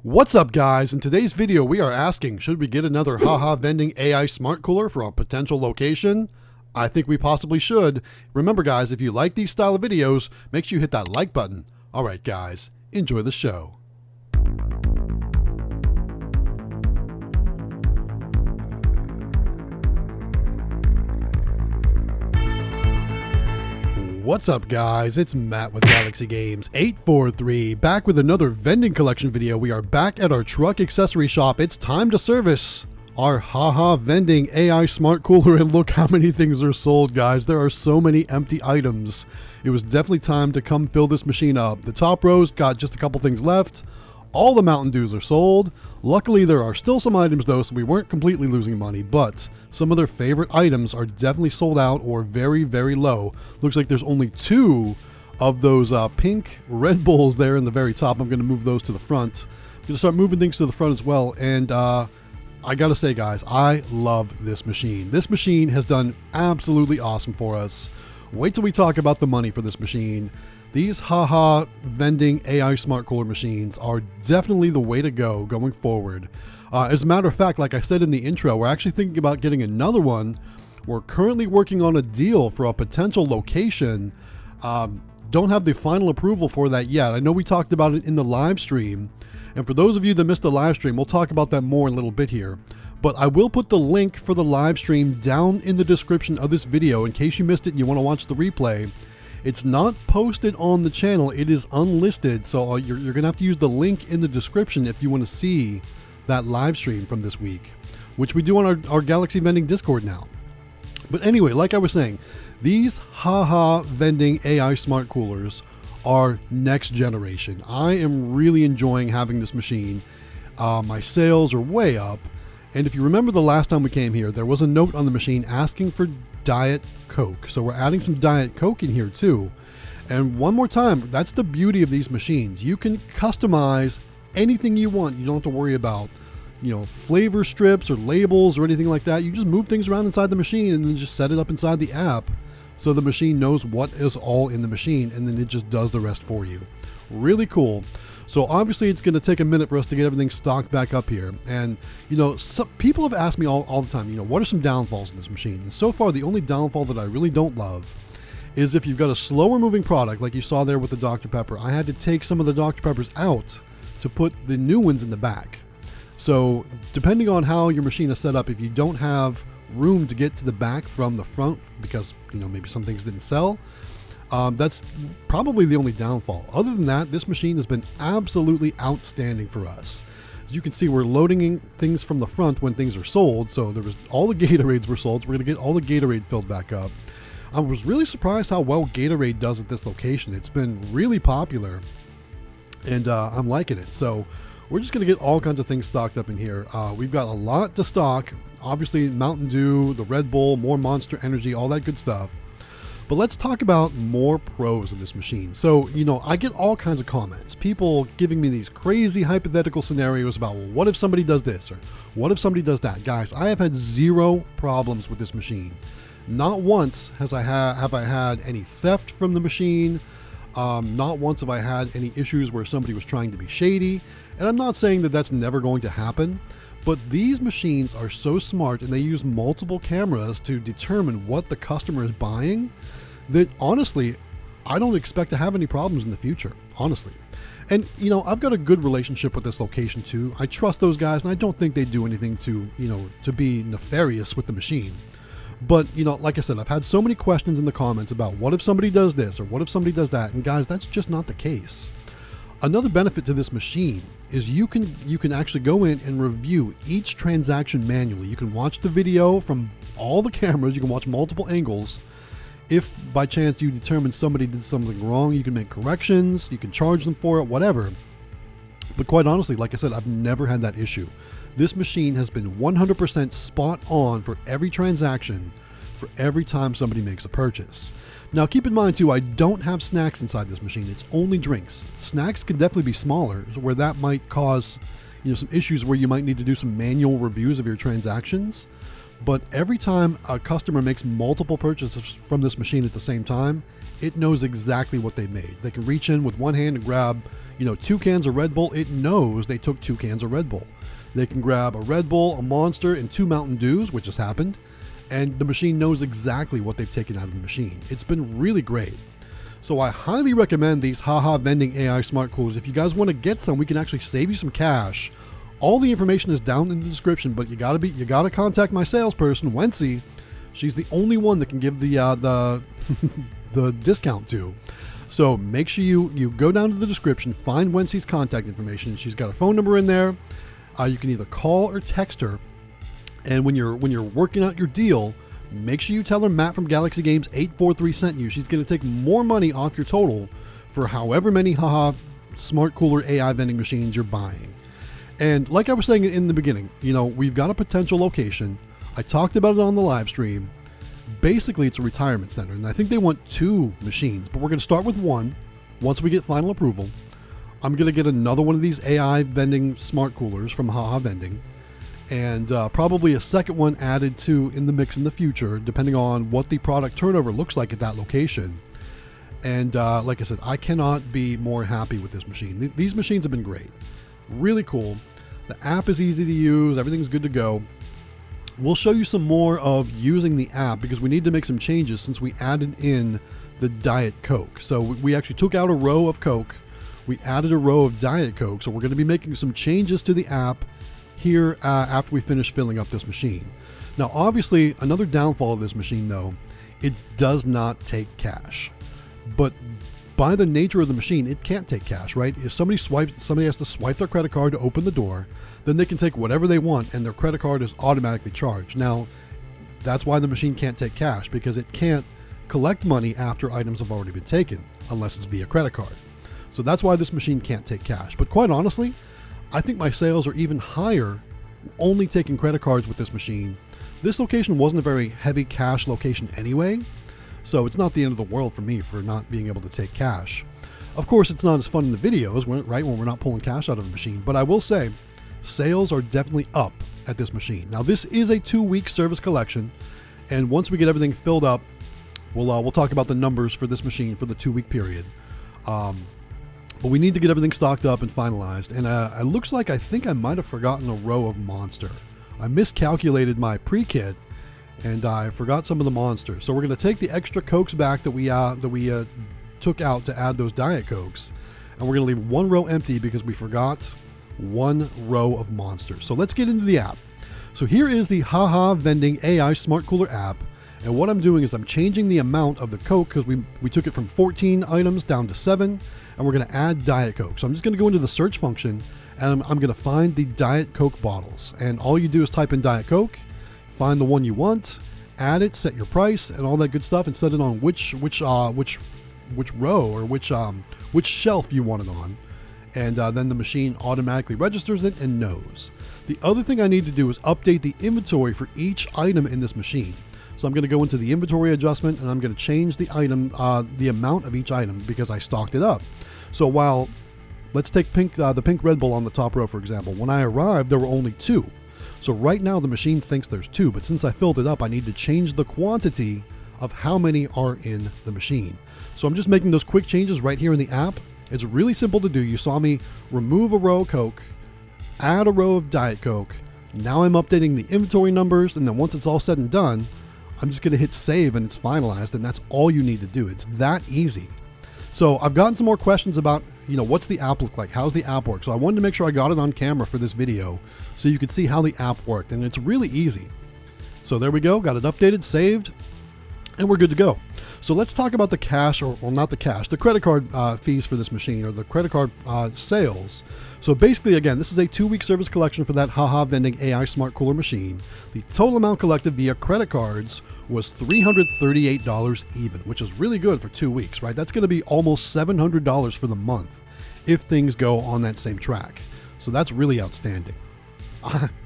What's up, guys? In today's video we are asking, should we get another haha vending AI smart cooler for a potential location? I think we possibly should. Remember guys, if you like these style of videos, make sure you hit that like button. Alright guys, enjoy the show. What's up guys, it's Matt with Galaxy Games 843, back with another vending collection video. We are back at our truck accessory shop. It's time to service our haha vending AI smart cooler, and look how many things are sold, guys. There are so many empty items. It was definitely time to come fill this machine up. The top row's got just a couple things left. All the Mountain Dews are sold. Luckily, there are still some items though, so we weren't completely losing money, but some of their favorite items are definitely sold out or very, very low. Looks like there's only two of those pink Red Bulls there in the very top. I'm going to move those to the front. I'm going to start moving things to the front as well, and I gotta say guys, I love this machine. This machine has done absolutely awesome for us. Wait till we talk about the money for this machine. These haha vending AI smart cooler machines are definitely the way to go going forward. As a matter of fact, like I said in the intro, we're actually thinking about getting another one. We're currently working on a deal for a potential location. Don't have the final approval for that yet. I know we talked about it in the live stream, and for those of you that missed the live stream, we'll talk about that more in a little bit here. But I will put the link for the live stream down in the description of this video in case you missed it and you want to watch the replay. It's not posted on the channel, it is unlisted, so you're gonna have to use the link in the description if you want to see that live stream from this week, which we do on our Galaxy Vending Discord now. But anyway, like I was saying, these haha vending AI smart coolers are next generation. I am really enjoying having this machine. My sales are way up, and if you remember the last time we came here, there was a note on the machine asking for Diet Coke. So we're adding some Diet Coke in here too. And one more time, that's the beauty of these machines. You can customize anything you want. You don't have to worry about, flavor strips or labels or anything like that. You just move things around inside the machine and then just set it up inside the app so the machine knows what is all in the machine, and then it just does the rest for you. Really cool. So obviously it's going to take a minute for us to get everything stocked back up here. And, some people have asked me all the time, what are some downfalls in this machine? And so far, the only downfall that I really don't love is if you've got a slower moving product, like you saw there with the Dr. Pepper. I had to take some of the Dr. Peppers out to put the new ones in the back. So depending on how your machine is set up, if you don't have room to get to the back from the front because, maybe some things didn't sell, that's probably the only downfall. Other than that, this machine has been absolutely outstanding for us. As you can see, we're loading things from the front when things are sold. So there was all the Gatorades were sold. So we're going to get all the Gatorade filled back up. I was really surprised how well Gatorade does at this location. It's been really popular, and I'm liking it. So we're just going to get all kinds of things stocked up in here. We've got a lot to stock. Obviously, Mountain Dew, the Red Bull, more Monster Energy, all that good stuff. But let's talk about more pros of this machine. So, I get all kinds of comments. People giving me these crazy hypothetical scenarios about, well, what if somebody does this? Or what if somebody does that? Guys, I have had zero problems with this machine. Not once have I had any theft from the machine. Not once have I had any issues where somebody was trying to be shady. And I'm not saying that that's never going to happen. But these machines are so smart, and they use multiple cameras to determine what the customer is buying, that honestly, I don't expect to have any problems in the future, honestly. And, I've got a good relationship with this location too. I trust those guys, and I don't think they do anything to, to be nefarious with the machine. But, like I said, I've had so many questions in the comments about what if somebody does this or what if somebody does that, and guys, that's just not the case. Another benefit to this machine is you can actually go in and review each transaction manually. You can watch the video from all the cameras. You can watch multiple angles. If by chance you determine somebody did something wrong, you can make corrections. You can charge them for it, whatever. But quite honestly, like I said, I've never had that issue. This machine has been 100% spot on for every transaction, for every time somebody makes a purchase. Now keep in mind too, I don't have snacks inside this machine. It's only drinks. Snacks can definitely be smaller, where that might cause some issues where you might need to do some manual reviews of your transactions. But every time a customer makes multiple purchases from this machine at the same time, it knows exactly what they made. They can reach in with one hand and grab 2 cans of Red Bull, it knows they took 2 cans of Red Bull. They can grab a Red Bull, a Monster, and 2 Mountain Dews, which has happened, and the machine knows exactly what they've taken out of the machine. It's been really great. So I highly recommend these Haha Vending AI Smart Coolers. If you guys want to get some, we can actually save you some cash. All the information is down in the description, but you gotta contact my salesperson, Wency. She's the only one that can give the the discount to. So make sure you go down to the description, find Wency's contact information. She's got a phone number in there. You can either call or text her. And when you're working out your deal, make sure you tell her Matt from Galaxy Games 843 sent you. She's going to take more money off your total for however many Haha Smart Cooler AI vending machines you're buying. And like I was saying in the beginning, we've got a potential location. I talked about it on the live stream. Basically, it's a retirement center, and I think they want 2 machines, but we're going to start with 1 once we get final approval. I'm going to get another one of these AI vending smart coolers from Haha Vending, and probably a second one added to in the mix in the future, depending on what the product turnover looks like at that location. And like I said, I cannot be more happy with this machine. These machines have been great. Really cool. The app is easy to use. Everything's good to go. We'll show you some more of using the app because we need to make some changes since we added in the Diet Coke. So we actually took out a row of Coke. We added a row of Diet Coke. So we're going to be making some changes to the app here after we finish filling up this machine. Now, obviously, another downfall of this machine, though, it does not take cash. But by the nature of the machine, it can't take cash, right? If somebody has to swipe their credit card to open the door, then they can take whatever they want and their credit card is automatically charged. Now, that's why the machine can't take cash, because it can't collect money after items have already been taken, unless it's via credit card. So that's why this machine can't take cash. But quite honestly, I think my sales are even higher only taking credit cards with this machine. This location wasn't a very heavy cash location anyway, so it's not the end of the world for me for not being able to take cash. Of course, it's not as fun in the videos, right, when we're not pulling cash out of the machine, but I will say sales are definitely up at this machine. Now, this is a 2-week service collection, and once we get everything filled up, we'll talk about the numbers for this machine for the 2-week period. But we need to get everything stocked up and finalized, and it looks like I think I might have forgotten a row of Monster. I miscalculated my pre-kit, and I forgot some of the Monsters. So we're going to take the extra Cokes back that we took out to add those Diet Cokes, and we're going to leave 1 row empty because we forgot 1 row of Monsters. So let's get into the app. So here is the Haha Vending AI Smart Cooler app, and what I'm doing is I'm changing the amount of the Coke because we took it from 14 items down to 7, and we're going to add Diet Coke. So I'm just going to go into the search function, and I'm going to find the Diet Coke bottles, and all you do is type in Diet Coke, find the one you want, add it, set your price, and all that good stuff, and set it on which row or which shelf you want it on, and then the machine automatically registers it and knows. The other thing I need to do is update the inventory for each item in this machine. So I'm going to go into the inventory adjustment, and I'm going to change the item, the amount of each item, because I stocked it up. So while, let's take the pink Red Bull on the top row, for example. When I arrived, there were only 2. So right now the machine thinks there's 2, but since I filled it up, I need to change the quantity of how many are in the machine. So I'm just making those quick changes right here in the app. It's really simple to do. You saw me remove a row of Coke, add a row of Diet Coke. Now I'm updating the inventory numbers, and then once it's all said and done, I'm just going to hit save and it's finalized, and that's all you need to do. It's that easy. So I've gotten some more questions about, what's the app look like? How's the app work? So I wanted to make sure I got it on camera for this video so you could see how the app worked, and it's really easy. So there we go, got it updated, saved, and we're good to go. So let's talk about the cash, not the cash, the credit card fees for this machine, or the credit card sales. So basically, again, this is a 2-week service collection for that Haha Vending AI Smart Cooler machine. The total amount collected via credit cards was $338 even, which is really good for 2 weeks, right? That's going to be almost $700 for the month if things go on that same track. So that's really outstanding.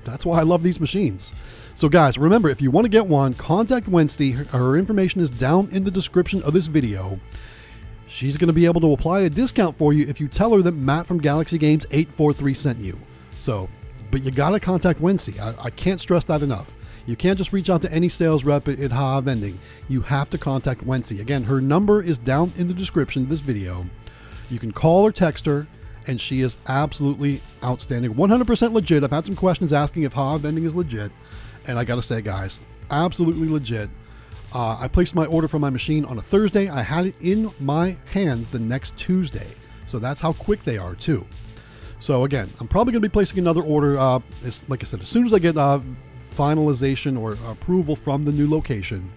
That's why I love these machines. So guys, remember, if you want to get one, contact Wednesday. Her information is down in the description of this video. She's going to be able to apply a discount for you if you tell her that Matt from Galaxy Games 843 sent you. So, but you got to contact Wednesday. I can't stress that enough. You can't just reach out to any sales rep at Haha Vending. You have to contact Wednesday. Again, her number is down in the description of this video. You can call or text her, and she is absolutely outstanding. 100% legit. I've had some questions asking if HaHa Vending is legit, and I gotta say, guys, absolutely legit. I placed my order for my machine on a Thursday. I had it in my hands the next Tuesday. So that's how quick they are too. So again, I'm probably going to be placing another order. Like I said, as soon as I get finalization or approval from the new location.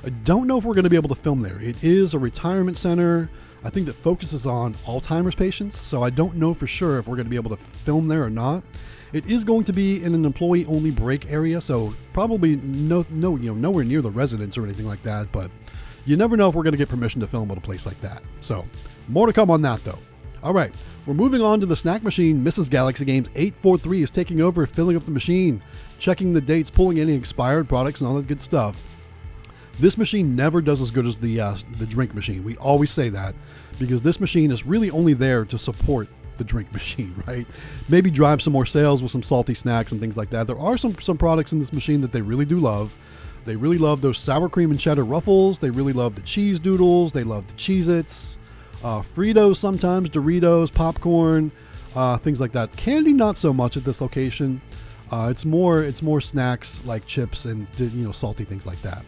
I don't know if we're going to be able to film there. It is a retirement center, I think, that focuses on Alzheimer's patients. So I don't know for sure if we're going to be able to film there or not. It is going to be in an employee-only break area, so probably nowhere near the residence or anything like that, but you never know if we're going to get permission to film at a place like that. So, more to come on that, though. All right, we're moving on to the snack machine. Mrs. Galaxy Games 843 is taking over, filling up the machine, checking the dates, pulling any expired products, and all that good stuff. This machine never does as good as the drink machine. We always say that, because this machine is really only there to support the drink machine, right? Maybe drive some more sales with some salty snacks and things like that. There are some products in this machine that they really do love. They really love those sour cream and cheddar ruffles. They really love the cheese doodles. They love the Cheez-Its, Fritos sometimes, Doritos, popcorn, things like that. Candy, not so much at this location. It's more snacks like chips and salty things like that.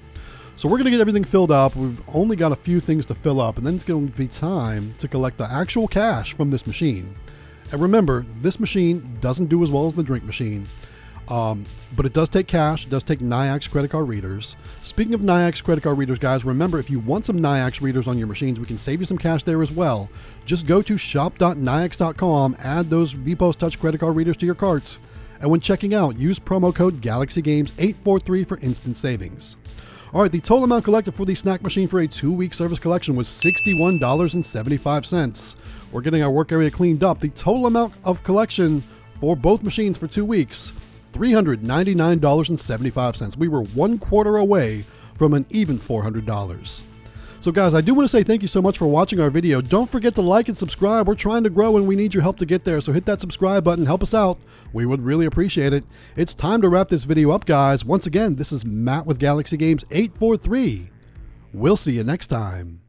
So we're going to get everything filled up. We've only got a few things to fill up, and then it's going to be time to collect the actual cash from this machine. And remember, this machine doesn't do as well as the drink machine, but it does take cash. It does take NIAX credit card readers. Speaking of NIAX credit card readers, guys, remember, if you want some NIAX readers on your machines, we can save you some cash there as well. Just go to shop.niax.com, add those VPOS Touch credit card readers to your carts, and when checking out, use promo code GalaxyGames843 for instant savings. All right, the total amount collected for the snack machine for a 2-week service collection was $61.75. We're getting our work area cleaned up. The total amount of collection for both machines for 2 weeks, $399.75. We were 1/4 away from an even $400. So guys, I do want to say thank you so much for watching our video. Don't forget to like and subscribe. We're trying to grow and we need your help to get there. So hit that subscribe button, help us out. We would really appreciate it. It's time to wrap this video up, guys. Once again, this is Matt with Galaxy Games 843. We'll see you next time.